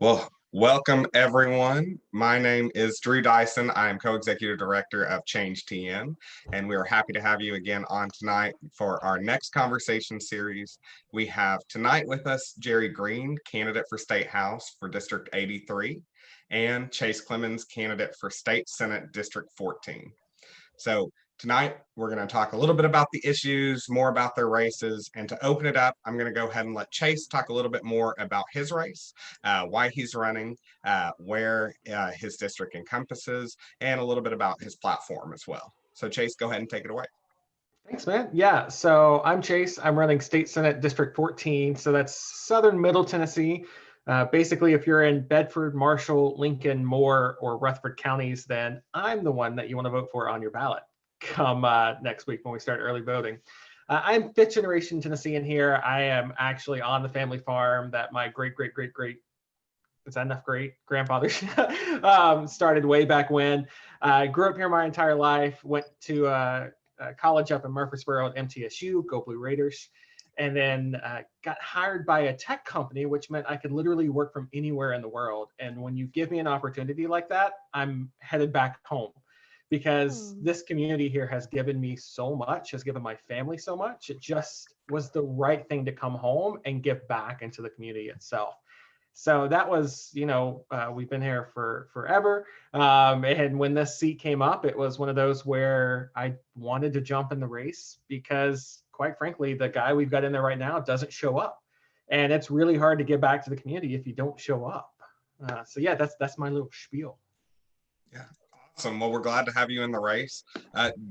Well, welcome everyone. My name is Drew Dison. I am co-executive director of Change TN, and we are happy to have you again on tonight for our next conversation series. We have tonight with us Jerri Green, candidate for State House for District 83, and Chase Clemons, candidate for State Senate District 14. So tonight, we're going to talk a little bit about the issues, more about their races. And to open it up, I'm going to go ahead and let Chase talk a little bit more about his race, why he's running, where his district encompasses, and a little bit about his platform as well. So Chase, go ahead and take it away. Thanks, man. Yeah, so I'm Chase. I'm running State Senate District 14. So that's Southern Middle Tennessee. Basically, if you're in Bedford, Marshall, Lincoln, Moore, or Rutherford counties, then I'm the one that you want to vote for on your ballot come next week when we start early voting. I'm fifth generation Tennessean here. I am actually on the family farm that my great, is that enough great grandfather started way back when. I grew up here my entire life, went to college up in Murfreesboro at MTSU, go Blue Raiders, and then got hired by a tech company, which meant I could literally work from anywhere in the world. And when you give me an opportunity like that, I'm headed back home because this community here has given me so much, has given my family so much. It just was the right thing to come home and give back into the community itself. So that was, we've been here for forever. And when this seat came up, it was one of those where I wanted to jump in the race because, quite frankly, the guy we've got in there right now doesn't show up. And it's really hard to get back to the community if you don't show up. So yeah, that's my little spiel. Yeah. Awesome. Well, we're glad to have you in the race.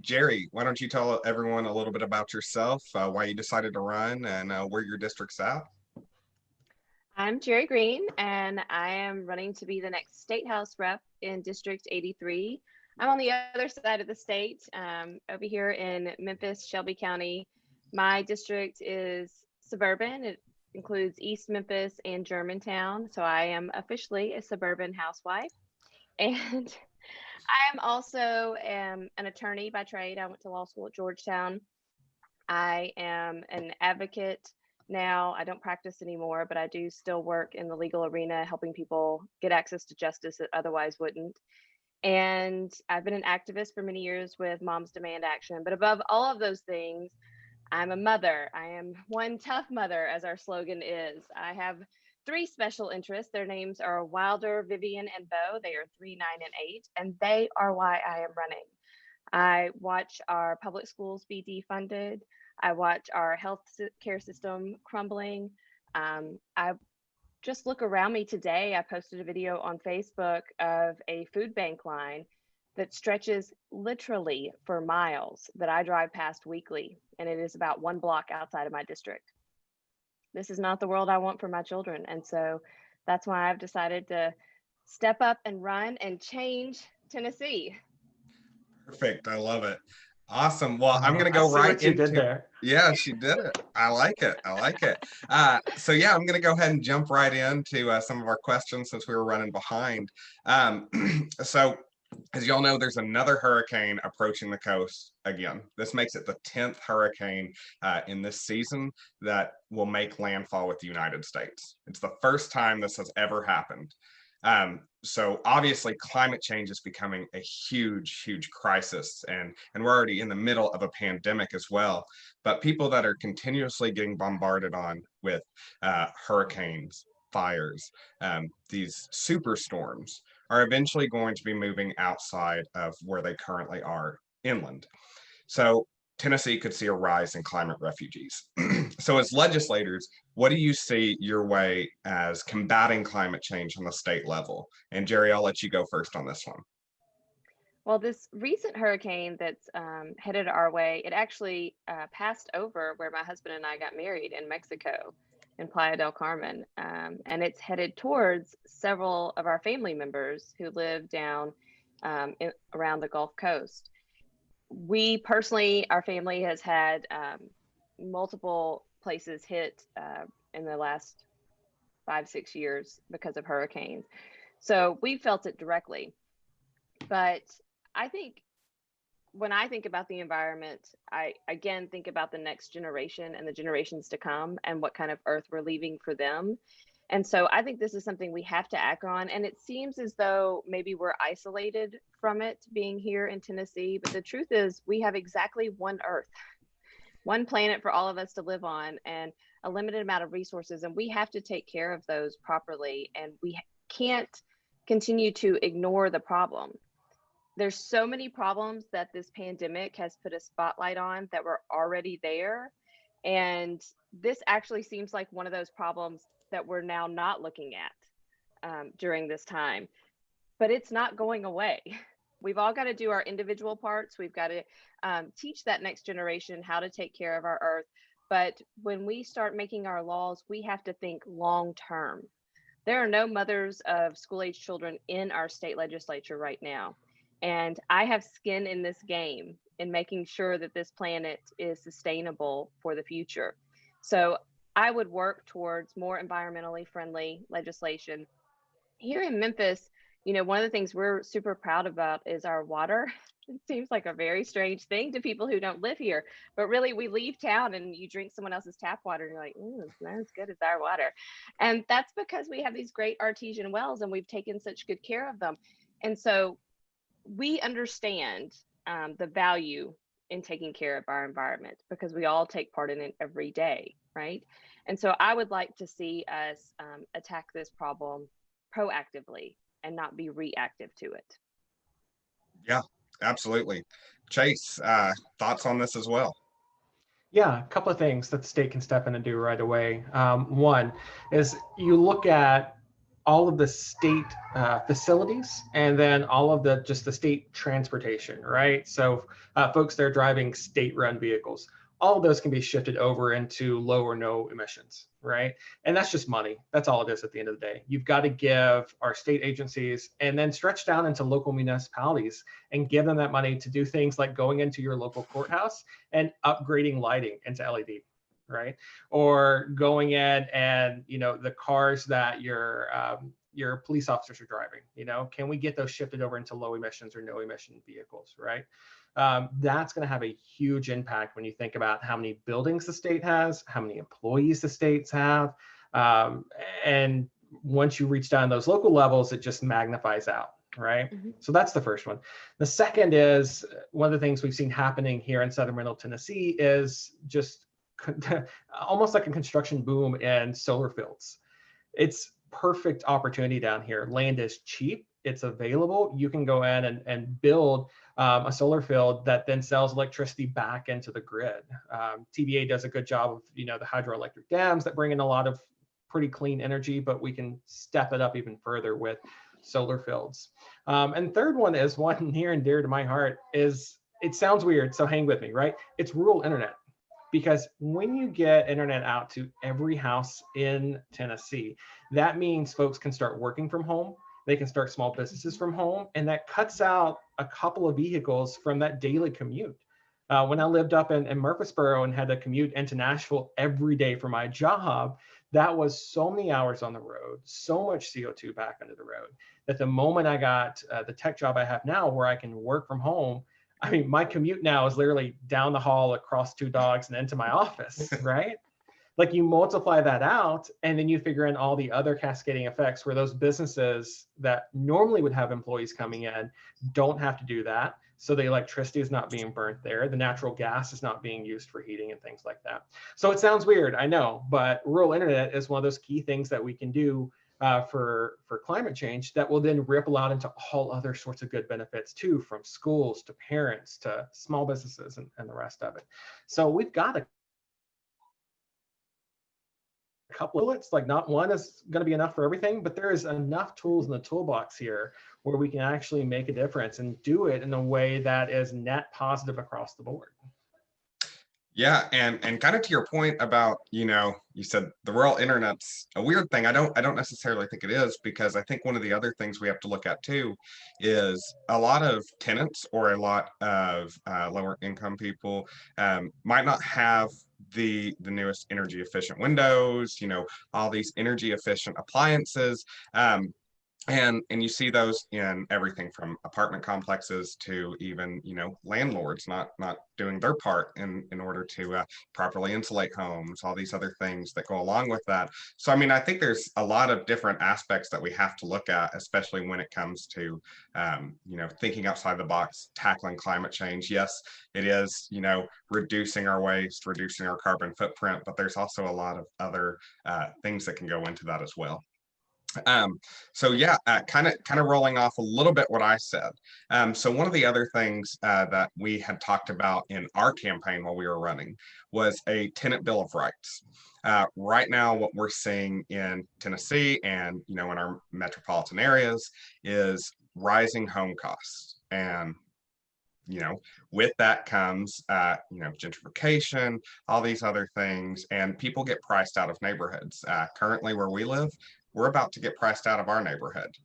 Jerri, why don't you tell everyone a little bit about yourself, why you decided to run, and where your district's at? I'm Jerri Green, and I am running to be the next State House rep in District 83. I'm on the other side of the state, over here in Memphis, Shelby County. My district is suburban. It includes East Memphis and Germantown, so I am officially a suburban housewife. And I am also an attorney by trade. I went to law school at Georgetown. I am an advocate now. I don't practice anymore, but I do still work in the legal arena, helping people get access to justice that otherwise wouldn't. And I've been an activist for many years with Moms Demand Action. But above all of those things, I'm a mother. I am one tough mother, as our slogan is. I have three special interests. Their names are Wilder, Vivian, and Bo. They are 3, 9, and 8, and they are why I am running. I watch our public schools be defunded. I watch our health care system crumbling. I just look around me today. I posted a video on Facebook of a food bank line that stretches literally for miles that I drive past weekly, and it is about 1 block outside of my district. This is not the world I want for my children, and so that's why I've decided to step up and run and change Tennessee. Perfect. I love it. Awesome. Well, I'm going to I go see right what you did into. there. Yeah, she did it. I like it. I like it. So yeah, I'm going to go ahead and jump right into some of our questions since we were running behind. So as y'all know, there's another hurricane approaching the coast again. This makes it the 10th hurricane in this season that will make landfall with the United States. It's the first time this has ever happened. So obviously climate change is becoming a huge crisis, and we're already in the middle of a pandemic as well. But people that are continuously getting bombarded on with hurricanes, fires, these superstorms are eventually going to be moving outside of where they currently are inland. So Tennessee could see a rise in climate refugees. So as legislators, what do you see your way as combating climate change on the state level? And Jerri, I'll let you go first on this one. Well, this recent hurricane that's headed our way, it actually passed over where my husband and I got married in Mexico, in Playa del Carmen. And it's headed towards several of our family members who live down around the Gulf Coast. We personally, our family has had multiple places hit in the last 5, 6 years because of hurricanes. So we felt it directly. But I think when I think about the environment, I again think about the next generation and the generations to come and what kind of earth we're leaving for them. And so I think this is something we have to act on. And it seems as though maybe we're isolated from it being here in Tennessee. But the truth is, we have exactly one Earth, one planet for all of us to live on, and a limited amount of resources. And we have to take care of those properly. And we can't continue to ignore the problem. There's so many problems that this pandemic has put a spotlight on that were already there. And this actually seems like one of those problems that we're now not looking at during this time, but it's not going away. We've all got to do our individual parts. We've got to teach that next generation how to take care of our earth. But when we start making our laws, we have to think long term. There are no mothers of school age children in our state legislature right now. And I have skin in this game in making sure that this planet is sustainable for the future. So I would work towards more environmentally friendly legislation. Here in Memphis, you know, one of the things we're super proud about is our water. It seems like a very strange thing to people who don't live here, but really we leave town and you drink someone else's tap water and you're like, it's not as good as our water. And that's because we have these great artesian wells and we've taken such good care of them. And so we understand the value in taking care of our environment because we all take part in it every day, right? And so I would like to see us attack this problem proactively and not be reactive to it. Yeah, absolutely. Chase, thoughts on this as well? Yeah, a couple of things that the state can step in and do right away. One is you look at all of the state facilities and then all of the state transportation, right? So folks that are driving state-run vehicles, all of those can be shifted over into low or no emissions, right? And that's just money. That's all it is at the end of the day. You've got to give our state agencies and then stretch down into local municipalities and give them that money to do things like going into your local courthouse and upgrading lighting into LED, right? Or going in and, you know, the cars that your police officers are driving, you know, can we get those shifted over into low emissions or no emission vehicles, right? That's going to have a huge impact when you think about how many buildings the state has, how many employees the states have. And once you reach down those local levels, it just magnifies out, right? Mm-hmm. So that's the first one. The second is one of the things we've seen happening here in Southern Middle Tennessee is just almost like a construction boom in solar fields. It's perfect opportunity down here. Land is cheap. It's available. You can go in and build a solar field that then sells electricity back into the grid. TVA does a good job of, you know, the hydroelectric dams that bring in a lot of pretty clean energy, but we can step it up even further with solar fields. And third one is one near and dear to my heart is, it sounds weird, so hang with me, right? It's rural internet. Because when you get internet out to every house in Tennessee, that means folks can start working from home. They can start small businesses from home, and that cuts out a couple of vehicles from that daily commute. When I lived up in Murfreesboro and had to commute into Nashville every day for my job, that was so many hours on the road, so much CO2 back under the road, that the moment I got the tech job I have now where I can work from home, I mean, my commute now is literally down the hall, across two dogs, and into my office, right? Like you multiply that out, and then you figure in all the other cascading effects where those businesses that normally would have employees coming in don't have to do that. So the electricity is not being burnt there. The natural gas is not being used for heating and things like that. So it sounds weird, I know, but rural internet is one of those key things that we can do for climate change that will then ripple out into all other sorts of good benefits too, from schools to parents to small businesses and the rest of it. So we've got a couple of bullets, like not one is going to be enough for everything, but there is enough tools in the toolbox here where we can actually make a difference and do it in a way that is net positive across the board. Yeah, and kind of to your point about, you know, you said the rural internet's a weird thing. I don't necessarily think it is, because I think one of the other things we have to look at too is a lot of tenants or a lot of lower income people might not have the newest energy efficient windows, you know, all these energy efficient appliances. And you see those in everything from apartment complexes to even, landlords not doing their part in order to properly insulate homes, all these other things that go along with that. So I mean, I think there's a lot of different aspects that we have to look at, especially when it comes to thinking outside the box, tackling climate change. Yes, it is, reducing our waste, reducing our carbon footprint, but there's also a lot of other things that can go into that as well. So yeah, kind of rolling off a little bit what I said. So one of the other things that we had talked about in our campaign while we were running was a tenant bill of rights. Right now, what we're seeing in Tennessee and in our metropolitan areas is rising home costs, and with that comes gentrification, all these other things, and people get priced out of neighborhoods. Currently, where we live, we're about to get priced out of our neighborhood.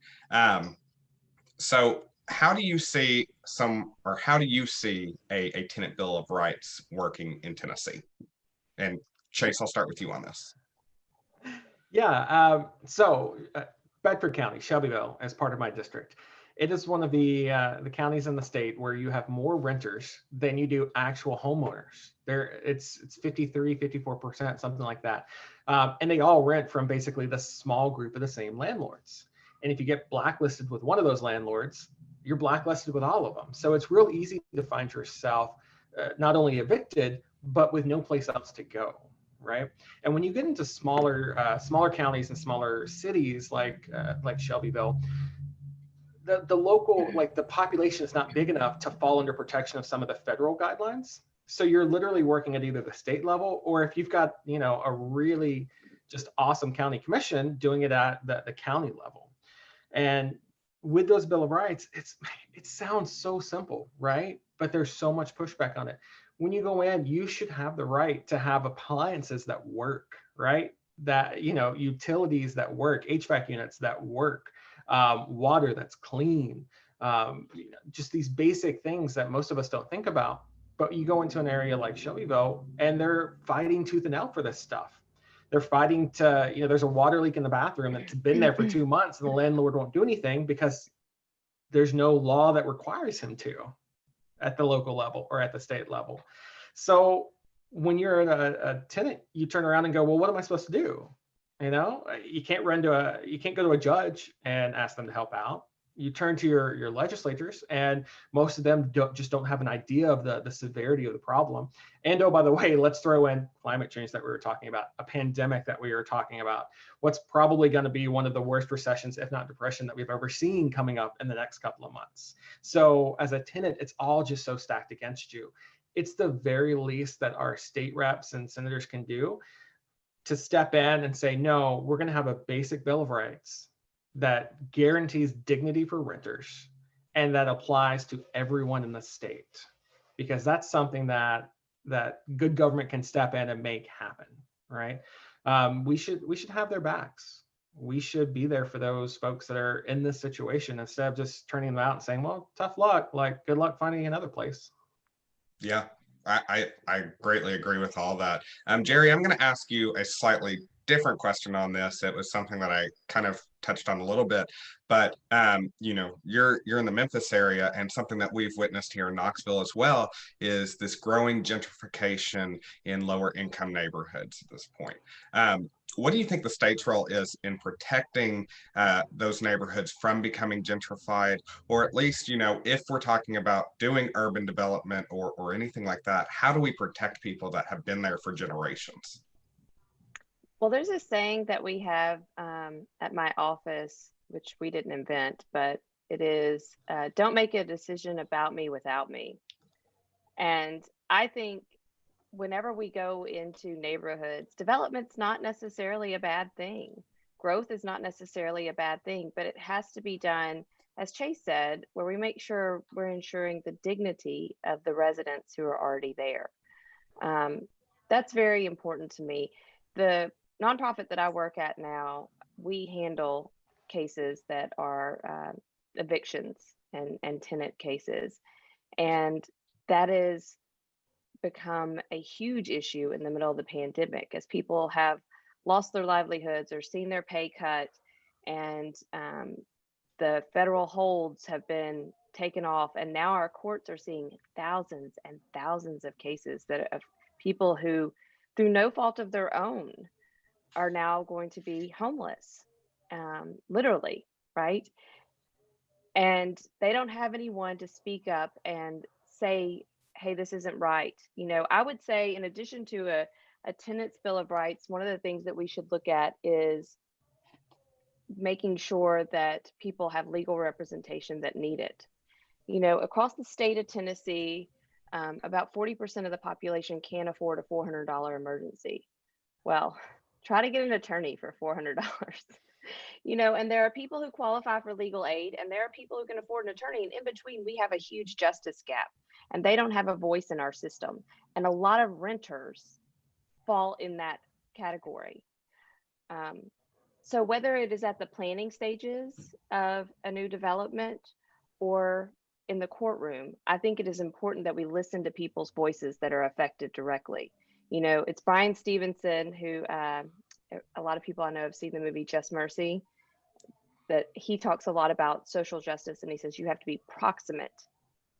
So how do you see a tenant bill of rights working in Tennessee? And Chase, I'll start with you on this. Yeah, Bedford County, Shelbyville, as part of my district, it is one of the counties in the state where you have more renters than you do actual homeowners. It's 53, 54%, something like that. And they all rent from basically the small group of the same landlords. And if you get blacklisted with one of those landlords, you're blacklisted with all of them. So it's real easy to find yourself not only evicted, but with no place else to go. Right. And when you get into smaller counties and smaller cities like Shelbyville, the local, like the population is not big enough to fall under protection of some of the federal guidelines. So you're literally working at either the state level, or if you've got, a really just awesome county commission, doing it at the county level. And with those Bill of Rights, it sounds so simple, right? But there's so much pushback on it. When you go in, you should have the right to have appliances that work, right? That, utilities that work, HVAC units that work, water that's clean, just these basic things that most of us don't think about. But you go into an area like Shelbyville and they're fighting tooth and nail for this stuff. They're fighting to, there's a water leak in the bathroom that's been there for 2 months and the landlord won't do anything because there's no law that requires him to at the local level or at the state level. So when you're a tenant, you turn around and go, well, what am I supposed to do? You can't go to a judge and ask them to help out. You turn to your legislators, and most of them don't have an idea of the severity of the problem. And oh, by the way, let's throw in climate change that we were talking about, a pandemic that we were talking about, what's probably going to be one of the worst recessions, if not depression, that we've ever seen coming up in the next couple of months. So as a tenant, it's all just so stacked against you. It's the very least that our state reps and senators can do to step in and say, no, we're going to have a basic Bill of Rights that guarantees dignity for renters and that applies to everyone in the state, because that's something that good government can step in and make happen, right? We should have their backs. We should be there for those folks that are in this situation instead of just turning them out and saying, well, tough luck, like good luck finding another place. Yeah, I greatly agree with all that. Jerri, I'm going to ask you a slightly different question on this. It was something that I kind of touched on a little bit, but you're in the Memphis area, and something that we've witnessed here in Knoxville as well is this growing gentrification in lower income neighborhoods at this point. What do you think the state's role is in protecting those neighborhoods from becoming gentrified, or at least, if we're talking about doing urban development or anything like that, how do we protect people that have been there for generations? Well, there's a saying that we have at my office, which we didn't invent, but it is, don't make a decision about me without me. And I think whenever we go into neighborhoods, development's not necessarily a bad thing. Growth is not necessarily a bad thing, but it has to be done, as Chase said, where we make sure we're ensuring the dignity of the residents who are already there. That's very important to me. The nonprofit that I work at now, we handle cases that are evictions and tenant cases. And that has become a huge issue in the middle of the pandemic as people have lost their livelihoods or seen their pay cut. And the federal holds have been taken off, and now our courts are seeing thousands and thousands of cases that of people who, through no fault of their own, are now going to be homeless, literally, right? And they don't have anyone to speak up and say, hey, this isn't right. I would say, in addition to a tenant's bill of rights, one of the things that we should look at is making sure that people have legal representation that need it. Across the state of Tennessee, about 40% of the population can't afford a $400 emergency. Well, try to get an attorney for $400. And there are people who qualify for legal aid, and there are people who can afford an attorney. And in between, we have a huge justice gap, and they don't have a voice in our system. And a lot of renters fall in that category. So whether it is at the planning stages of a new development or in the courtroom, I think it is important that we listen to people's voices that are affected directly. It's Brian Stevenson, who a lot of people I know have seen the movie Just Mercy, that he talks a lot about social justice, and he says you have to be proximate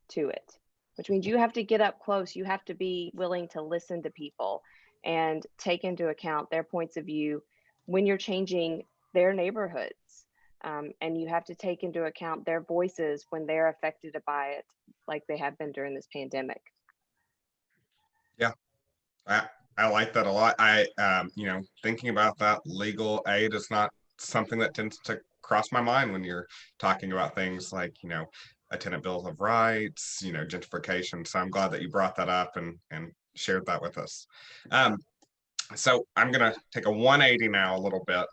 to it, which means you have to get up close. You have to be willing to listen to people and take into account their points of view when you're changing their neighborhoods. And you have to take into account their voices when they're affected by it, like they have been during this pandemic. Yeah, I like that a lot. Thinking about that, legal aid is not something that tends to cross my mind when you're talking about things like, a tenant bill of rights, gentrification. So I'm glad that you brought that up and shared that with us. So I'm going to take a 180 now a little bit.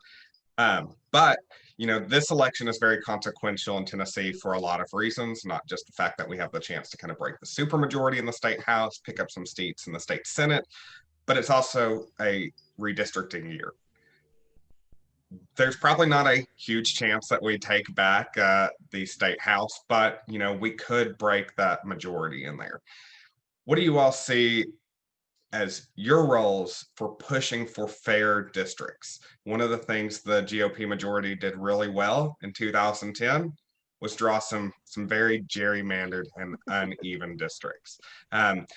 But this election is very consequential in Tennessee for a lot of reasons, not just the fact that we have the chance to kind of break the supermajority in the state house, pick up some seats in the state senate, but it's also a redistricting year. There's probably not a huge chance that we take back the state house, but we could break that majority in there. What do you all see as your roles for pushing for fair districts? One of the things the GOP majority did really well in 2010 was draw some very gerrymandered and uneven districts.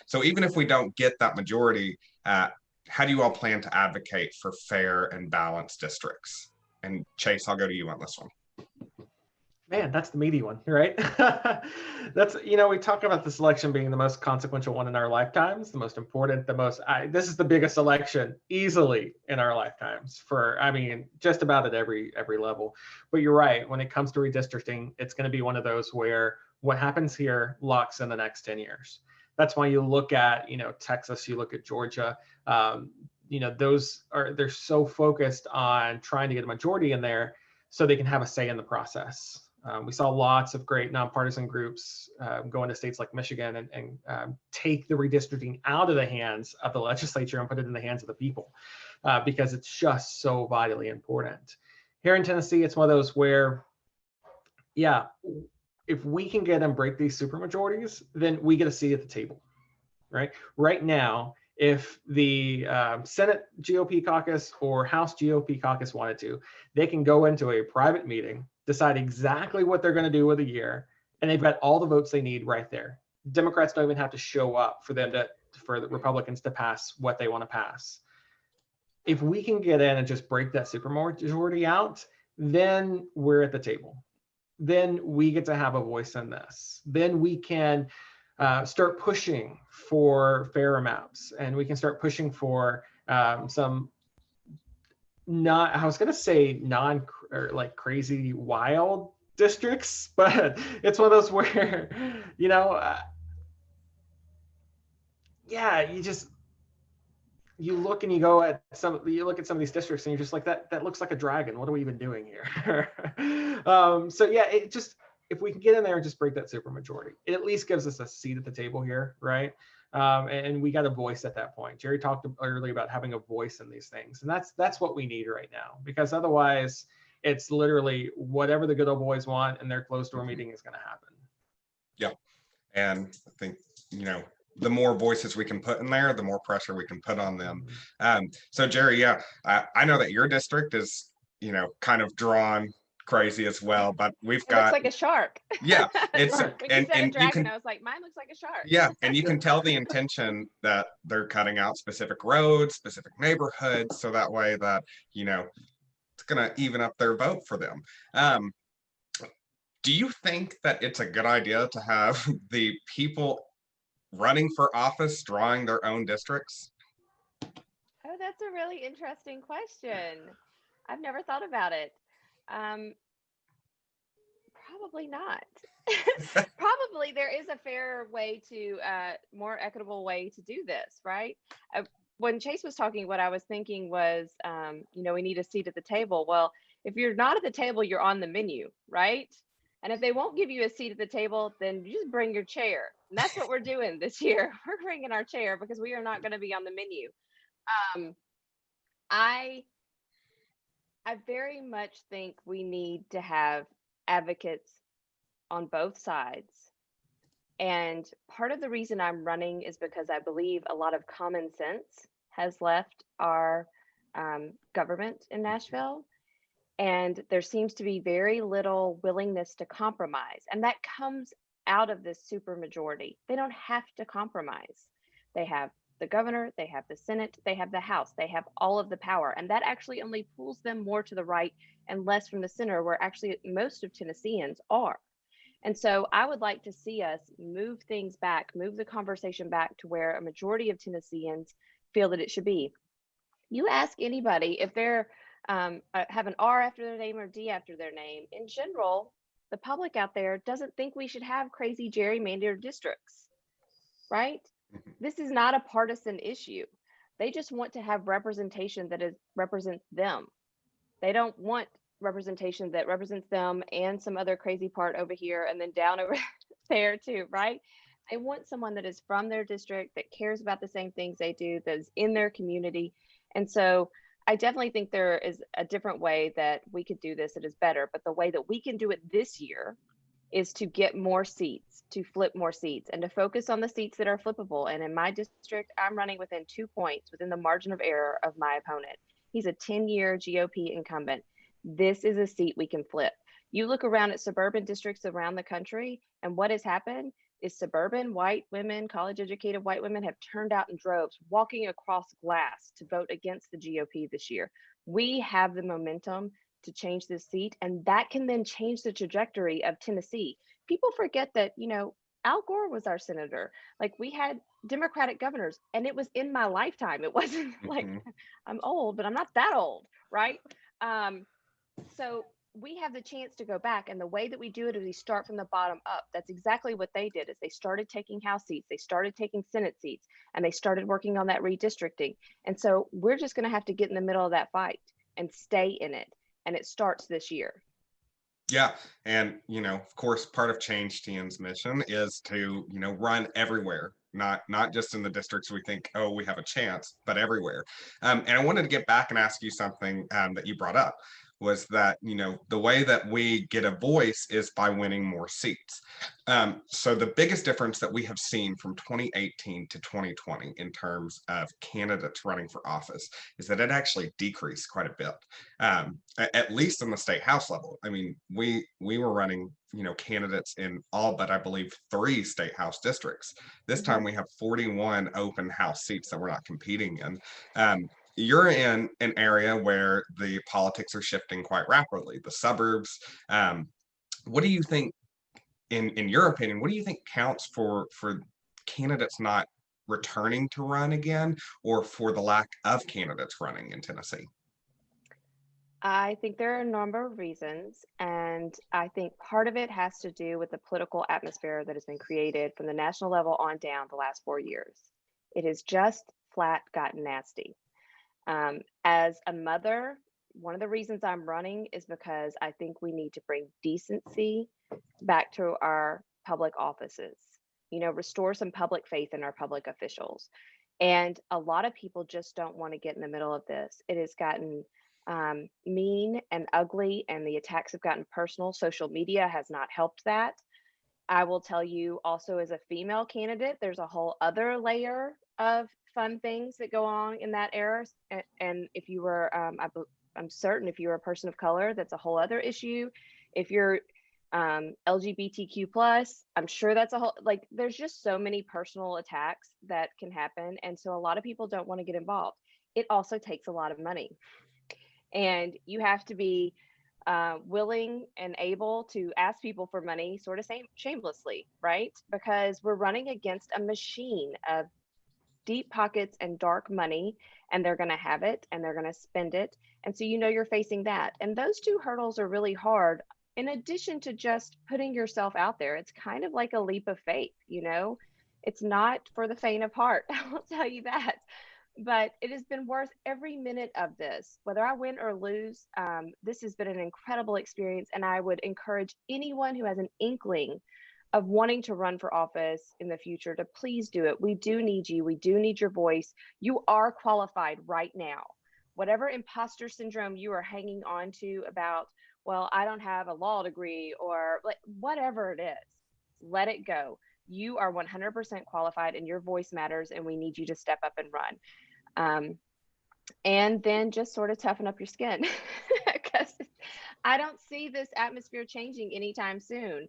So even if we don't get that majority, how do you all plan to advocate for fair and balanced districts? And Chase, I'll go to you on this one. Man, that's the meaty one, right? We talk about this election being the most consequential one in our lifetimes, the most important, this is the biggest election easily in our lifetimes just about at every level. But you're right, when it comes to redistricting, it's going to be one of those where what happens here locks in the next 10 years. That's why you look at, Texas, you look at Georgia, they're so focused on trying to get a majority in there so they can have a say in the process. We saw lots of great nonpartisan groups go into states like Michigan and take the redistricting out of the hands of the legislature and put it in the hands of the people because it's just so vitally important. Here in Tennessee, it's one of those where, if we can get and break these supermajorities, then we get a seat at the table, right? Right now, if the Senate GOP caucus or House GOP caucus wanted to, they can go into a private meeting, decide exactly what they're going to do with a year, and they've got all the votes they need right there. Democrats don't even have to show up for the Republicans to pass what they want to pass. If we can get in and just break that supermajority out, then we're at the table. Then we get to have a voice in this. Then we can start pushing for fair amounts, and we can start pushing for some crazy wild districts, but it's one of those where you look and you look at some of these districts and you're just like, that looks like a dragon. What are we even doing here? If we can get in there and just break that supermajority, it at least gives us a seat at the table here, right? And we got a voice at that point. Jerry talked earlier about having a voice in these things, and that's what we need right now, because otherwise it's literally whatever the good old boys want and their closed door meeting is going to happen. Yeah, and I think the more voices we can put in there, the more pressure we can put on them. So Jerry, I know that your district is kind of drawn crazy as well, but we've It looks got, like a shark. yeah, it's, Right. When you said a and you dragon, can, I was like, mine looks like a shark. yeah, and you can tell the intention that they're cutting out specific roads, specific neighborhoods, so that way that, you know, it's gonna even up their vote for them. Um, do you think that it's a good idea to have the people running for office drawing their own districts? Oh, that's a really interesting question. I've never thought about it. Um, Probably not. Probably there is a fair way to, more equitable way to do this, right? Uh, when Chase was talking, what I was thinking was, we need a seat at the table. Well, if you're not at the table, you're on the menu, right? And if they won't give you a seat at the table, then you just bring your chair. And that's what we're doing this year. We're bringing our chair because we are not going to be on the menu. Um, I I very much think we need to have advocates on both sides. And part of the reason I'm running is because I believe a lot of common sense has left our government in Nashville. And there seems to be very little willingness to compromise. And that comes out of this supermajority. They don't have to compromise. They have the governor, they have the Senate, they have the House, they have all of the power. And that actually only pulls them more to the right and less from the center, where actually most of Tennesseans are. And so I would like to see us move things back, move the conversation back to where a majority of Tennesseans feel that it should be. You ask anybody if they're have an R after their name or D after their name. In general, the public out there doesn't think we should have crazy gerrymandered districts, right? Mhm. This is not a partisan issue. They just want to have representation that represents them. They don't want representation that represents them and some other crazy part over here and then down over there too, right? They want someone that is from their district, that cares about the same things they do, that is in their community. And so I definitely think there is a different way that we could do this that is better. But the way that we can do it this year is to get more seats, to flip more seats, and to focus on the seats that are flippable. And in my district, I'm running within 2 points within the margin of error of my opponent. He's a 10-year GOP incumbent. This is a seat we can flip. You look around at suburban districts around the country, and what has happened is suburban white women, college educated white women, have turned out in droves, walking across glass to vote against the GOP this year. We have the momentum to change this seat, and that can then change the trajectory of Tennessee. People forget that, Al Gore was our senator. Like, we had Democratic governors, and it was in my lifetime. It wasn't like Mhm. I'm old, but I'm not that old, right? So we have the chance to go back, and the way that we do it is we start from the bottom up. That's exactly what they did. Is they started taking House seats, they started taking Senate seats, and they started working on that redistricting. And so we're just going to have to get in the middle of that fight and stay in it. And it starts this year. Yeah, and of course, part of Change TN's mission is to, run everywhere, not just in the districts we think, oh, we have a chance, but everywhere. And I wanted to get back and ask you something that you brought up, was that, the way that we get a voice is by winning more seats. So the biggest difference that we have seen from 2018 to 2020 in terms of candidates running for office is that it actually decreased quite a bit, at least in the state house level. I mean, we were running, candidates in all but I believe 3 state house districts. This time we have 41 open house seats that we're not competing in. You're in an area where the politics are shifting quite rapidly, the suburbs. What do you think, in your opinion, what do you think counts for candidates not returning to run again, or for the lack of candidates running in Tennessee? I think there are a number of reasons, and I think part of it has to do with the political atmosphere that has been created from the national level on down the last 4 years. It has just flat gotten nasty. As a mother, one of the reasons I'm running is because I think we need to bring decency back to our public offices, restore some public faith in our public officials. And a lot of people just don't want to get in the middle of this. It has gotten mean and ugly, and the attacks have gotten personal. Social media has not helped that. I will tell you also, as a female candidate, there's a whole other layer of fun things that go on in that era. And if you were, I'm certain if you're a person of color, that's a whole other issue. If you're LGBTQ plus, I'm sure that's a whole, like, there's just so many personal attacks that can happen. And so a lot of people don't want to get involved. It also takes a lot of money, and you have to be willing and able to ask people for money sort of shamelessly, right? Because we're running against a machine of deep pockets and dark money, and they're going to have it and they're going to spend it. And so, you're facing that. And those two hurdles are really hard. In addition to just putting yourself out there, it's kind of like a leap of faith, It's not for the faint of heart, I'll tell you that. But it has been worth every minute of this, whether I win or lose. This has been an incredible experience, and I would encourage anyone who has an inkling of wanting to run for office in the future to please do it. We do need you. We do need your voice. You are qualified right now. Whatever imposter syndrome you are hanging on to about, well, I don't have a law degree, or like whatever it is, let it go. You are 100% qualified, and your voice matters, and we need you to step up and run. And then just sort of toughen up your skin, because I don't see this atmosphere changing anytime soon.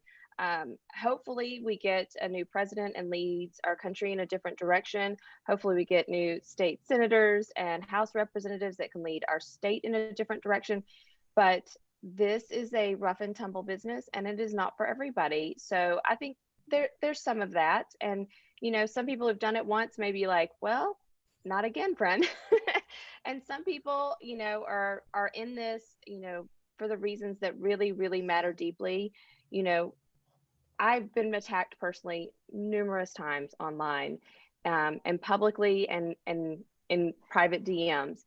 Hopefully we get a new president and leads our country in a different direction. Hopefully we get new state senators and House representatives that can lead our state in a different direction. But this is a rough and tumble business, and it is not for everybody. So I think there's some of that. And, some people have done it once, maybe like, well, not again, friend. And some people, are in this, for the reasons that really, really matter deeply. I've been attacked personally numerous times online, and publicly, and in private DMs.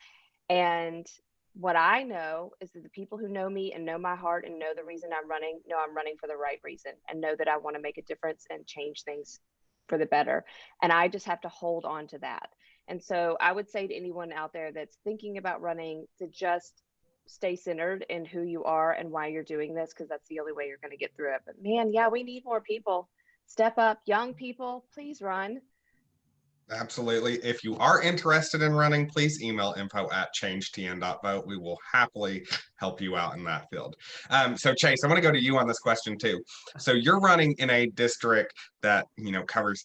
And what I know is that the people who know me and know my heart and know the reason I'm running, know I'm running for the right reason, and know that I want to make a difference and change things for the better. And I just have to hold on to that. And so I would say to anyone out there that's thinking about running, to just stay centered in who you are and why you're doing this, because that's the only way you're going to get through it. But man, yeah, we need more people. Step up. Young people, please run. Absolutely. If you are interested in running, please email info@changetn.vote. We will happily help you out in that field. So Chase, I want to go to you on this question too. So you're running in a district that, covers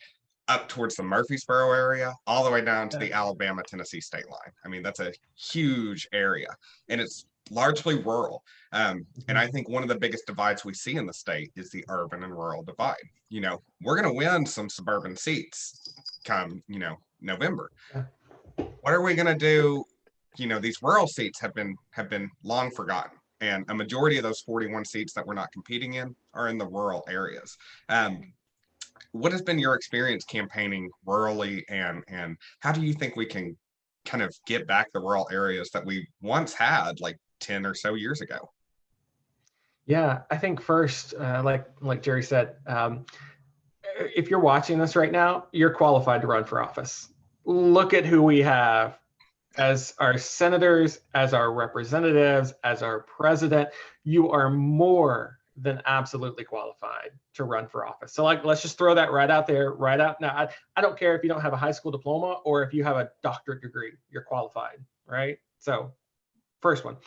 up towards the Murfreesboro area, all the way down to the Alabama-Tennessee state line. I mean, that's a huge area, and it's largely rural. And I think one of the biggest divides we see in the state is the urban and rural divide. We're going to win some suburban seats come, November. What are we going to do? These rural seats have been long forgotten. And a majority of those 41 seats that we're not competing in are in the rural areas. What has been your experience campaigning rurally, and how do you think we can kind of get back the rural areas that we once had like 10 or so years ago? Yeah, I think first, like Jerri said, if you're watching this right now, you're qualified to run for office. Look at who we have as our senators, as our representatives, as our president. You are more than absolutely qualified to run for office. So let's just throw that right out there, right out now. I don't care if you don't have a high school diploma or if you have a doctorate degree, you're qualified, right? So first one.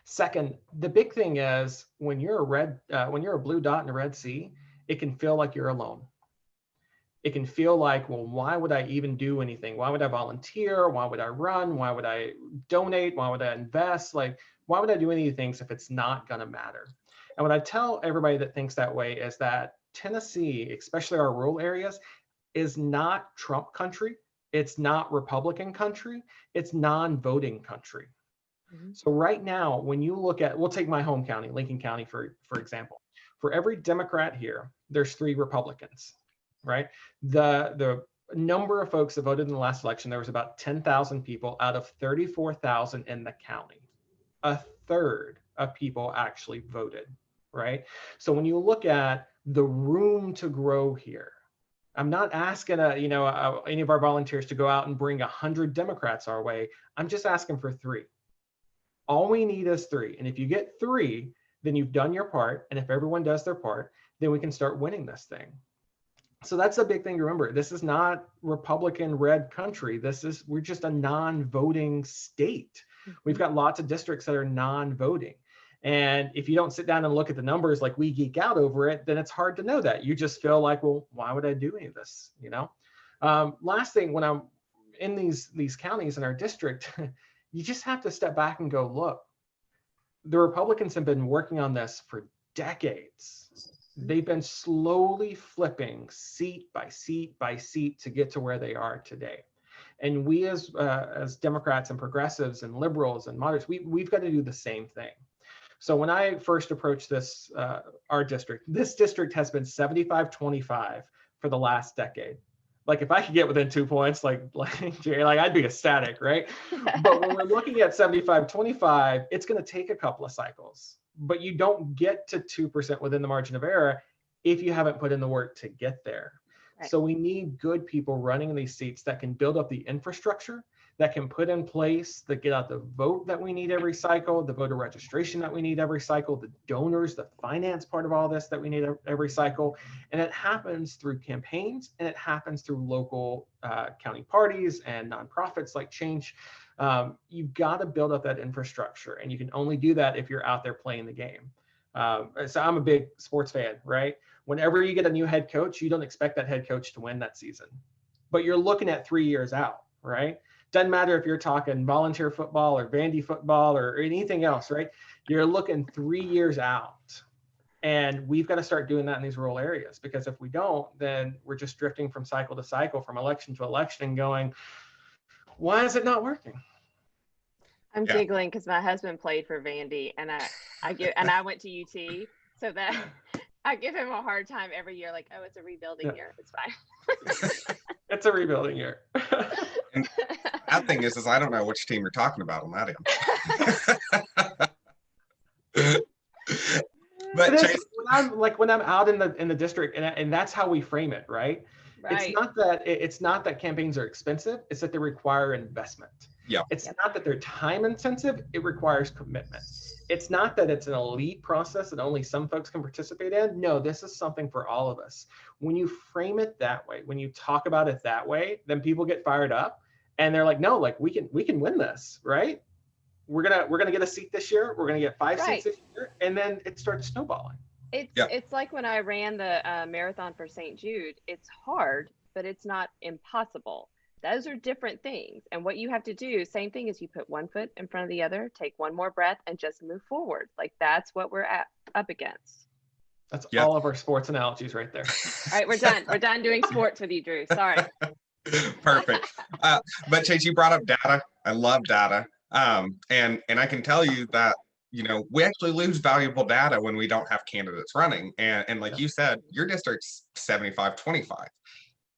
Second, the big thing is when you're a blue dot in a red sea, it can feel like you're alone. It can feel like, well, why would I even do anything? Why would I volunteer? Why would I run? Why would I donate? Why would I invest? Like, why would I do any of these things if it's not going to matter? And what I tell everybody that thinks that way is that Tennessee, especially our rural areas, is not Trump country. It's not Republican country. It's non-voting country. Mm-hmm. So right now, when you look at, we'll take my home county, Lincoln County, for example. For every Democrat here, there's 3 Republicans, right? The number of folks that voted in the last election, there was about 10,000 people out of 34,000 in the county. A third of people actually voted, right? So when you look at the room to grow here, I'm not asking any of our volunteers to go out and bring 100 Democrats our way. I'm just asking for 3. All we need is 3. And if you get 3, then you've done your part. And if everyone does their part, then we can start winning this thing. So that's a big thing to remember. This is not Republican red country. We're just a non-voting state. We've got lots of districts that are non-voting. And if you don't sit down and look at the numbers like we geek out over it, then it's hard to know that. You just feel like, well, why would I do any of this? You know? Last thing, when I'm in these counties in our district, you just have to step back and go, look, the Republicans have been working on this for decades. They've been slowly flipping seat by seat by seat to get to where they are today. And we as Democrats and progressives and liberals and moderates, we've got to do the same thing. So when I first approached this, this district has been 75-25 for the last decade. Like if I could get within 2 points, like Jerry, like I'd be ecstatic, right? But when we're looking at 75-25, it's going to take a couple of cycles. But you don't get to 2% within the margin of error if you haven't put in the work to get there. Right. So we need good people running these seats that can build up the infrastructure, that can put in place, that get out the vote that we need every cycle, the voter registration that we need every cycle, the donors, the finance part of all this that we need every cycle. And it happens through campaigns, and it happens through local county parties and nonprofits like Change. You've got to build up that infrastructure, and you can only do that if you're out there playing the game. So I'm a big sports fan, right? Whenever you get a new head coach, you don't expect that head coach to win that season, but you're looking at 3 years out, right? Doesn't matter if you're talking volunteer football or Vandy football or anything else, right? You're looking 3 years out. And we've got to start doing that in these rural areas, because if we don't, then we're just drifting from cycle to cycle, from election to election, and going, why is it not working? I'm giggling because my husband played for Vandy, and I went to UT, so that I give him a hard time every year, like, oh, it's a rebuilding year. It's fine. It's a rebuilding year. And that thing is I don't know which team you're talking about on that end. But Chase, when I'm out in the district, and that's how we frame it, right? Right. It's not that campaigns are expensive, it's that they require investment. Yeah. It's not that they're time intensive, it requires commitment. It's not that it's an elite process that only some folks can participate in. No, this is something for all of us. When you frame it that way, when you talk about it that way, then people get fired up and they're like, no, like we can win this, right? We're gonna get a seat this year, we're gonna get 5 seats this year, and then it starts snowballing. It's like when I ran the marathon for St. Jude. It's hard, but it's not impossible. Those are different things. And what you have to do, same thing, is you put one foot in front of the other, take one more breath, and just move forward. Like that's what we're up against. That's all of our sports analogies right there. All right, we're done. We're done doing sports with you, Drew. Sorry. Perfect. But Chase, you brought up data. I love data. And I can tell you that, we actually lose valuable data when we don't have candidates running. And like you said, your district's 75-25.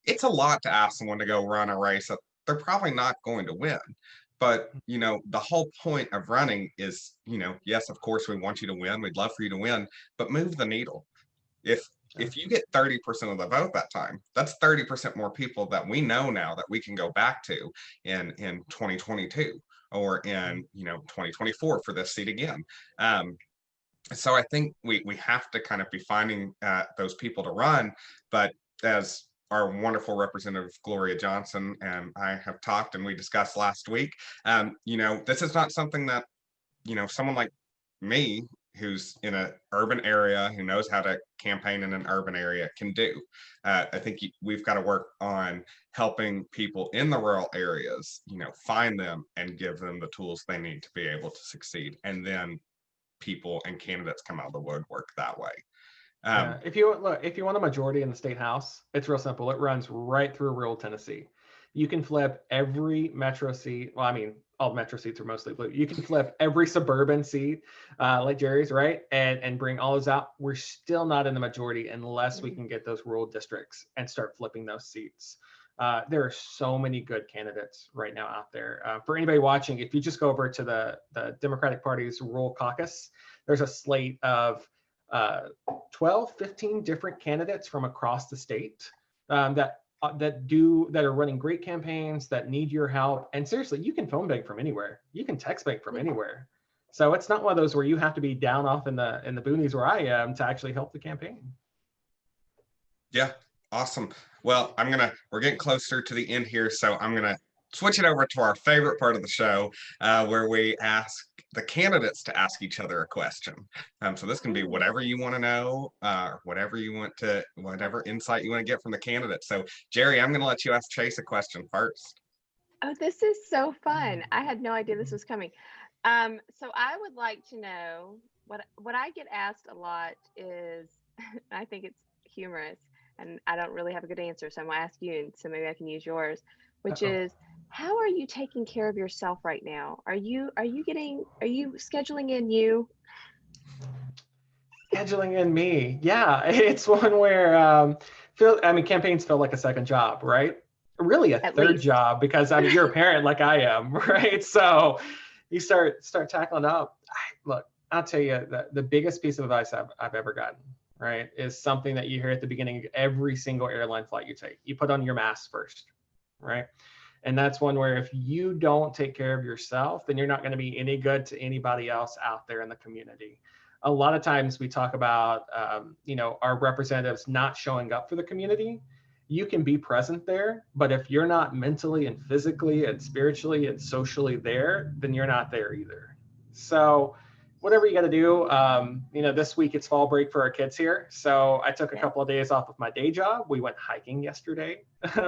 It's a lot to ask someone to go run a race that they're probably not going to win. But, the whole point of running is, yes, of course, we want you to win. We'd love for you to win, but move the needle. If you get 30% of the vote that time, that's 30% more people that we know now that we can go back to in 2022 or in, 2024 for this seat again. So I think we have to kind of be finding those people to run. But as our wonderful representative Gloria Johnson and I have talked and we discussed last week, this is not something that, someone like me who's in an urban area, who knows how to campaign in an urban area can do. I think we've got to work on helping people in the rural areas, find them and give them the tools they need to be able to succeed. And then people and candidates come out of the woodwork that way. If you want a majority in the state house, it's real simple. It runs right through rural Tennessee. You can flip every metro seat. Well, I mean, all metro seats are mostly blue. You can flip every suburban seat, like Jerry's, right? And bring all those out. We're still not in the majority unless we can get those rural districts and start flipping those seats. There are so many good candidates right now out there. For anybody watching, if you just go over to the Democratic Party's rural caucus, there's a slate of 12, 15 different candidates from across the state that are running great campaigns that need your help. And seriously, you can phone bank from anywhere. You can text bank from anywhere. So it's not one of those where you have to be down off in the boonies where I am to actually help the campaign. Yeah, awesome. Well, we're getting closer to the end here, so I'm gonna switch it over to our favorite part of the show, where we ask the candidates to ask each other a question. So this can be whatever you want to know, whatever insight you want to get from the candidates. So Jerri, I'm going to let you ask Chase a question first. Oh, this is so fun. I had no idea this was coming. So I would like to know what I get asked a lot is, I think it's humorous, and I don't really have a good answer, so I'm gonna ask you, and so maybe I can use yours, which is, how are you taking care of yourself right now? Are you scheduling in you? Scheduling in me. Yeah, it's one where campaigns feel like a second job, right? Really a third job, because you're a parent like I am, right? So you start tackling up. Look, I'll tell you the biggest piece of advice I've ever gotten, right, is something that you hear at the beginning of every single airline flight you take. You put on your mask first, right? And that's one where if you don't take care of yourself, then you're not going to be any good to anybody else out there in the community. A lot of times we talk about, our representatives not showing up for the community. You can be present there, but if you're not mentally and physically and spiritually and socially there, then you're not there either. So whatever you got to do, this week it's fall break for our kids here. So I took a couple of days off of my day job. We went hiking yesterday,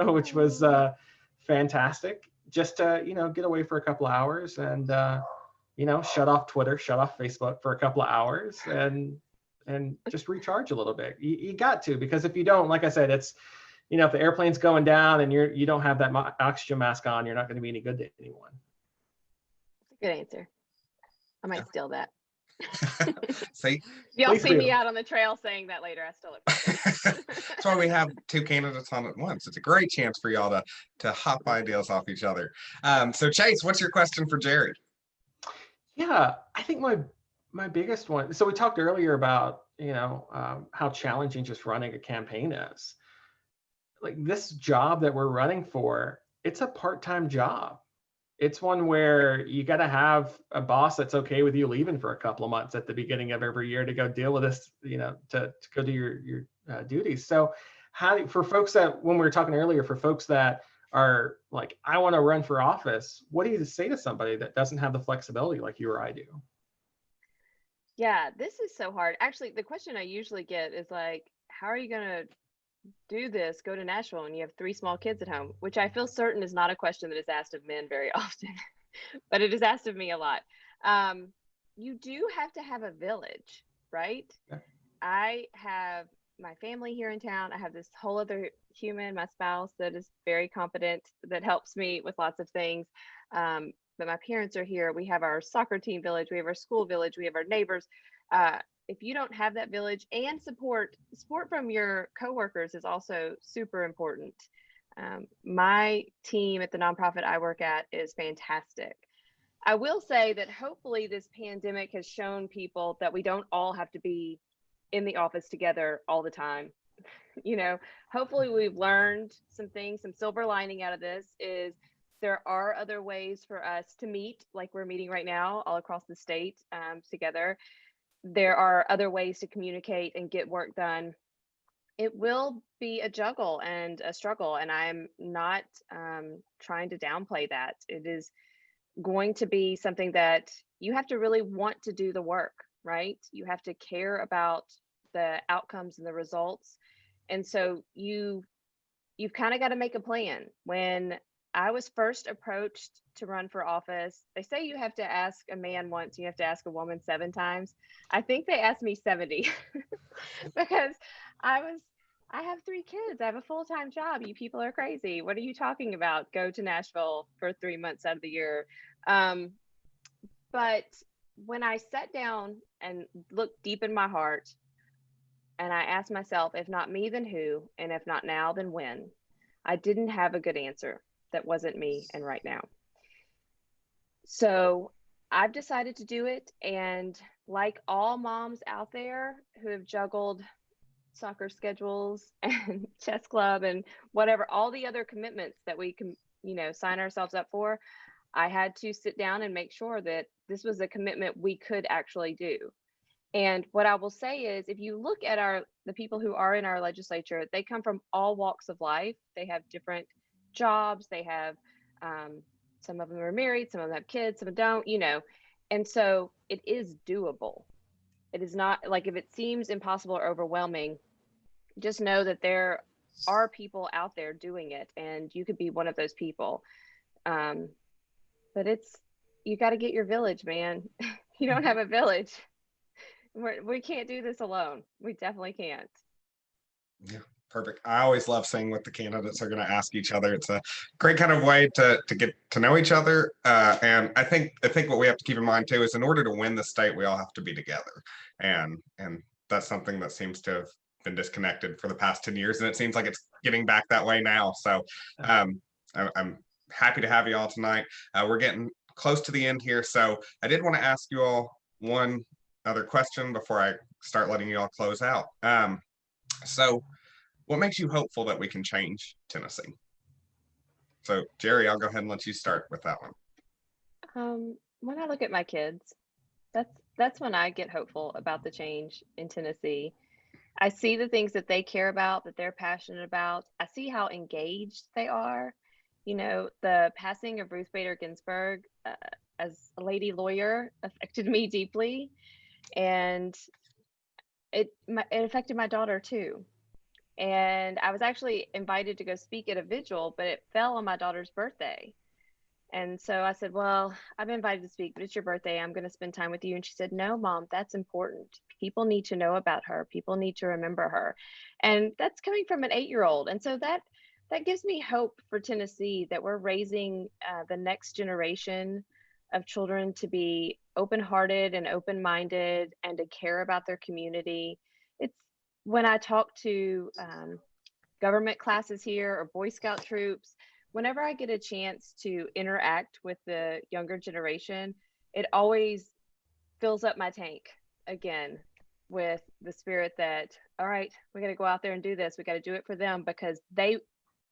which was fantastic, just to, get away for a couple of hours and, shut off Twitter, shut off Facebook for a couple of hours and just recharge a little bit. You got to, because if you don't, like I said, it's, if the airplane's going down and you don't have that oxygen mask on, you're not going to be any good to anyone. Good answer. I might steal that. See, y'all see me out on the trail saying that later, I stole it. That's why we have two candidates on at once. It's a great chance for y'all to hop ideas off each other. So Chase, what's your question for Jerri? Yeah, I think my biggest one. So we talked earlier about how challenging just running a campaign is. Like this job that we're running for, it's a part-time job. It's one where you got to have a boss that's okay with you leaving for a couple of months at the beginning of every year to go deal with this, to go do your duties. So for folks that, when we were talking earlier, for folks that are like, I want to run for office, what do you say to somebody that doesn't have the flexibility like you or I do? Yeah, this is so hard. Actually, the question I usually get is like, how are you going to do this, go to Nashville, and you have 3 small kids at home, which I feel certain is not a question that is asked of men very often, but it is asked of me a lot. You do have to have a village, right? Yeah. I have my family here in town. I have this whole other human, my spouse, that is very competent, that helps me with lots of things. But my parents are here. We have our soccer team village. We have our school village. We have our neighbors. If you don't have that village, and support from your coworkers is also super important. My team at the nonprofit I work at is fantastic. I will say that hopefully this pandemic has shown people that we don't all have to be in the office together all the time. Hopefully we've learned some things. Some silver lining out of this is there are other ways for us to meet, like we're meeting right now all across the state together. There are other ways to communicate and get work done. It will be a juggle and a struggle, and I'm not trying to downplay that. It is going to be something that you have to really want to do the work, right? You have to care about the outcomes and the results. And so you've kind of got to make a plan. When I was first approached to run for office, they say you have to ask a man once, you have to ask a woman 7 times. I think they asked me 70 because I have 3 kids. I have a full-time job. You people are crazy. What are you talking about? Go to Nashville for 3 months out of the year. But when I sat down and looked deep in my heart, and I asked myself, if not me, then who? And if not now, then when? I didn't have a good answer. That wasn't me and right now. So I've decided to do it. And like all moms out there who have juggled soccer schedules and chess club and whatever, all the other commitments that we can, sign ourselves up for, I had to sit down and make sure that this was a commitment we could actually do. And what I will say is, if you look at the people who are in our legislature, they come from all walks of life. They have different jobs. They have Some of them are married, some of them have kids, some don't, and so it is doable. It is not like, if it seems impossible or overwhelming, just know that there are people out there doing it, and you could be one of those people. Um, but you got to get your village, man. You don't have a village. We can't do this alone. We definitely can't. Yeah, perfect. I always love seeing what the candidates are going to ask each other. It's a great kind of way to get to know each other. And I think what we have to keep in mind too is, in order to win the state, we all have to be together. And that's something that seems to have been disconnected for the past 10 years, and it seems like it's getting back that way now. So I'm happy to have you all tonight. We're getting close to the end here, so I did want to ask you all one other question before I start letting you all close out. So what makes you hopeful that we can change Tennessee? So Jerri, I'll go ahead and let you start with that one. When I look at my kids, that's when I get hopeful about the change in Tennessee. I see the things that they care about, that they're passionate about. I see how engaged they are. The passing of Ruth Bader Ginsburg, as a lady lawyer, affected me deeply, and it affected my daughter too. And I was actually invited to go speak at a vigil, but it fell on my daughter's birthday. And so I said, well, I've been invited to speak, but it's your birthday. I'm going to spend time with you. And she said, no, Mom, that's important. People need to know about her. People need to remember her. And that's coming from an 8-year-old. And so that gives me hope for Tennessee, that we're raising the next generation of children to be open-hearted and open-minded and to care about their community. It's when I talk to government classes here or Boy Scout troops, whenever I get a chance to interact with the younger generation, it always fills up my tank again with the spirit that, all right, we got to go out there and do this. We got to do it for them, because they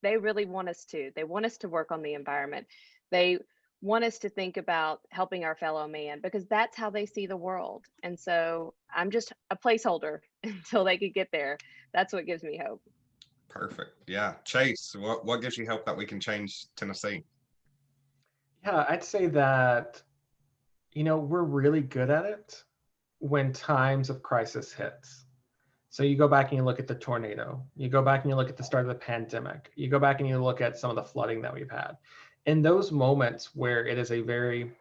really want us to. They want us to work on the environment. They want us to think about helping our fellow man, because that's how they see the world. And so I'm just a placeholder until they could get there. That's what gives me hope. Perfect. Yeah. Chase, what gives you hope that we can change Tennessee? Yeah, I'd say that, we're really good at it when times of crisis hits. So you go back and you look at the tornado, you go back and you look at the start of the pandemic, you go back and you look at some of the flooding that we've had. In those moments where it is a very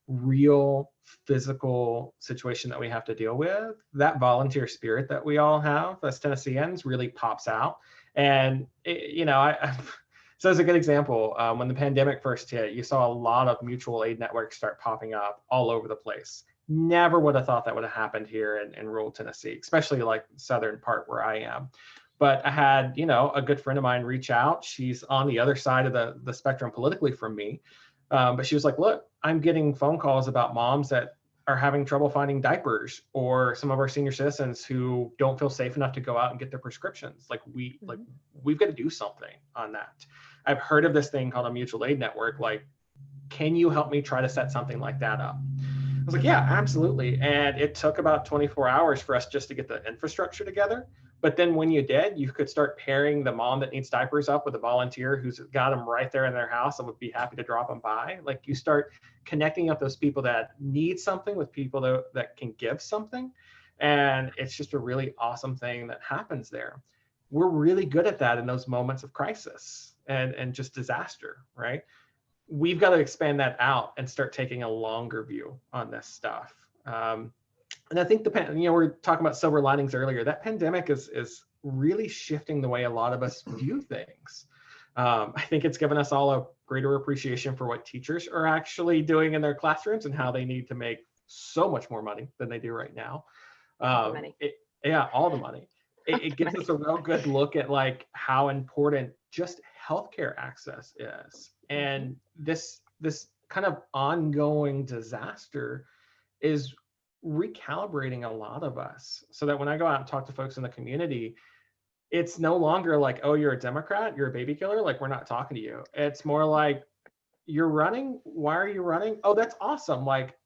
real physical situation that we have to deal with, that volunteer spirit that we all have as Tennesseans really pops out. And so as a good example, when the pandemic first hit, you saw a lot of mutual aid networks start popping up all over the place. Never would have thought that would have happened here in rural Tennessee, especially like southern part where I am. But I had, a good friend of mine reach out. She's on the other side of the spectrum politically from me. But she was like, look, I'm getting phone calls about moms that are having trouble finding diapers, or some of our senior citizens who don't feel safe enough to go out and get their prescriptions. We've got to do something on that. I've heard of this thing called a mutual aid network. Like, can you help me try to set something like that up? I was like, yeah, absolutely. And it took about 24 hours for us just to get the infrastructure together. But then when you did, you could start pairing the mom that needs diapers up with a volunteer who's got them right there in their house and would be happy to drop them by. Like, you start connecting up those people that need something with people that can give something. And it's just a really awesome thing that happens there. We're really good at that in those moments of crisis and just disaster, right? We've got to expand that out and start taking a longer view on this stuff. And I think we're talking about silver linings earlier. That pandemic is really shifting the way a lot of us view things. I think it's given us all a greater appreciation for what teachers are actually doing in their classrooms and how they need to make so much more money than they do right now. All the money. It gives us a real good look at like how important just healthcare access is. And this kind of ongoing disaster is recalibrating a lot of us, so that when I go out and talk to folks in the community, it's no longer like, oh, you're a Democrat, you're a baby killer, like we're not talking to you. It's more like, you're running, why are you running? Oh, that's awesome. Like,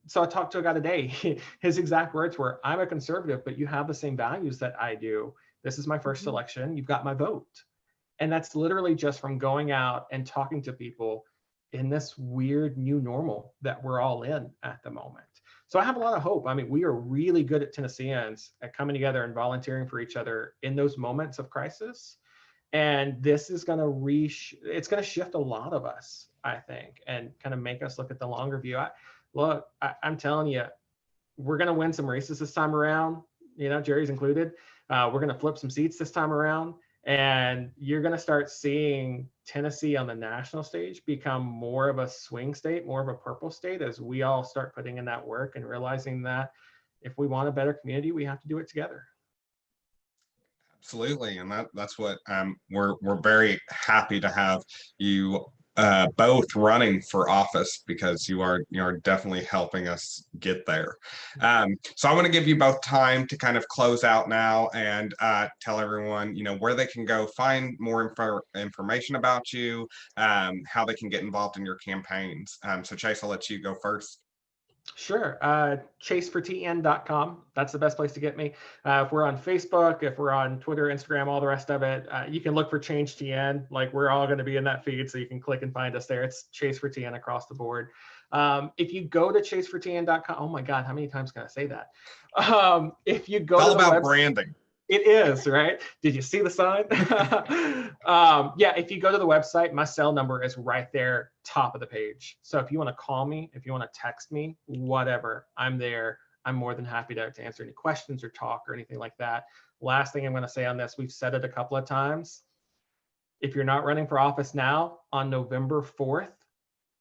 so I talked to a guy today, his exact words were, I'm a conservative, but you have the same values that I do. This is my first election, you've got my vote. And that's literally just from going out and talking to people in this weird new normal that we're all in at the moment. So I have a lot of hope. I mean, we are really good at Tennesseans at coming together and volunteering for each other in those moments of crisis. And this is going to it's going to shift a lot of us, I think, and kind of make us look at the longer view. I'm telling you, we're going to win some races this time around. You know, Jerry's included. We're going to flip some seats this time around. And you're going to start seeing Tennessee on the national stage become more of a swing state, more of a purple state, as we all start putting in that work and realizing that if we want a better community, we have to do it together. Absolutely, and that's what we're very happy to have you both running for office, because you're definitely helping us get there. So I want to give you both time to kind of close out now and tell everyone, where they can go find more information about you, how they can get involved in your campaigns. So Chase, I'll let you go first. Sure. Chasefortn.com. That's the best place to get me. If we're on Facebook, if we're on Twitter, Instagram, all the rest of it, you can look for Change TN. Like, we're all going to be in that feed, so you can click and find us there. It's Chase for TN across the board. If you go to chasefortn.com, oh my God, how many times can I say that? If you go it's to all the about website, branding. it is, right? Did you see the sign? Yeah, if you go to the website, my cell number is right there, top of the page. So if you want to call me, if you want to text me, whatever, I'm there. I'm more than happy to answer any questions or talk or anything like that. Last thing I'm going to say on this, we've said it a couple of times. If you're not running for office now, on November 4th,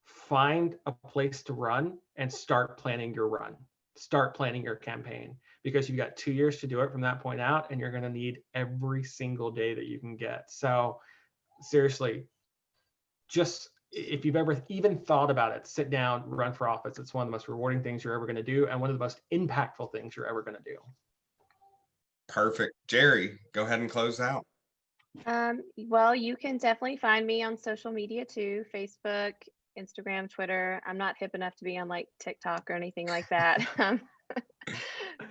find a place to run and start planning your run. Start planning your campaign, because you've got 2 years to do it from that point out, and you're going to need every single day that you can get. So seriously, just if you've ever even thought about it, sit down, run for office. It's one of the most rewarding things you're ever going to do, and one of the most impactful things you're ever going to do. Perfect. Jerri, go ahead and close out. Well, you can definitely find me on social media too, Facebook, Instagram, Twitter. I'm not hip enough to be on like TikTok or anything like that.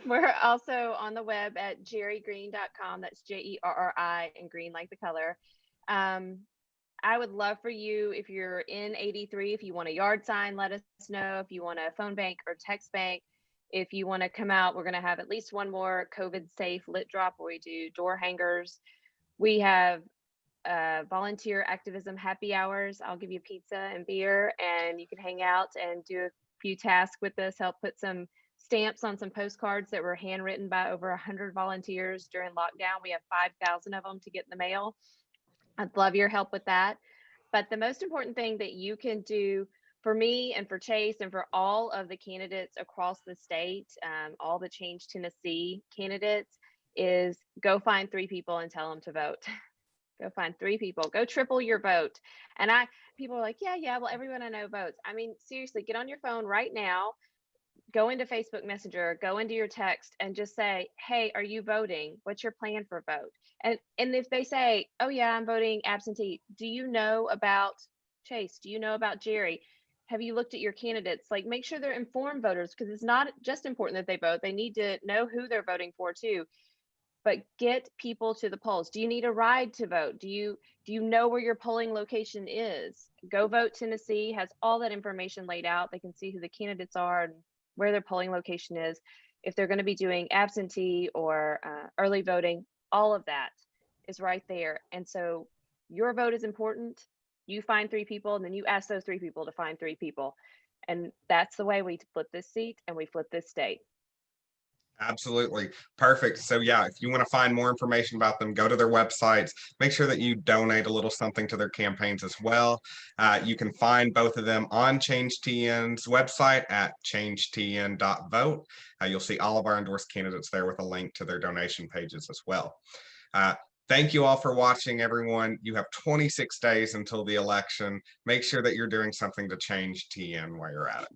We're also on the web at jerrigreen.com. That's Jerri and green like the color. I would love for you, if you're in 83, if you want a yard sign, let us know. If you want a phone bank or text bank, if you want to come out, we're going to have at least one more COVID safe lit drop where we do door hangers. We have volunteer activism happy hours. I'll give you pizza and beer, and you can hang out and do a few tasks with us, help put some stamps on some postcards that were handwritten by over 100 volunteers during lockdown. We have 5,000 of them to get in the mail. I'd love your help with that. But the most important thing that you can do for me and for Chase and for all of the candidates across the state, all the Change Tennessee candidates, is go find 3 people and tell them to vote. Go find 3 people. Go triple your vote. And people are like, yeah, well, everyone I know votes. I mean, seriously, get on your phone right now, go into Facebook Messenger, go into your text, and just say, hey, are you voting? What's your plan for vote? And if they say, oh yeah, I'm voting absentee, do you know about Chase? Do you know about Jerri? Have you looked at your candidates? Like, make sure they're informed voters, because it's not just important that they vote. They need to know who they're voting for too. But get people to the polls. Do you need a ride to vote? Do you know where your polling location is? Go Vote Tennessee has all that information laid out. They can see who the candidates are and where their polling location is. If they're going to be doing absentee or early voting, all of that is right there. And so your vote is important. You find 3 people, and then you ask those 3 people to find 3 people. And that's the way we flip this seat and we flip this state. Absolutely. Perfect. So yeah, if you want to find more information about them, go to their websites, make sure that you donate a little something to their campaigns as well. You can find both of them on Change TN's website at changetn.vote. You'll see all of our endorsed candidates there with a link to their donation pages as well. Thank you all for watching, everyone. You have 26 days until the election. Make sure that you're doing something to change TN while you're at it.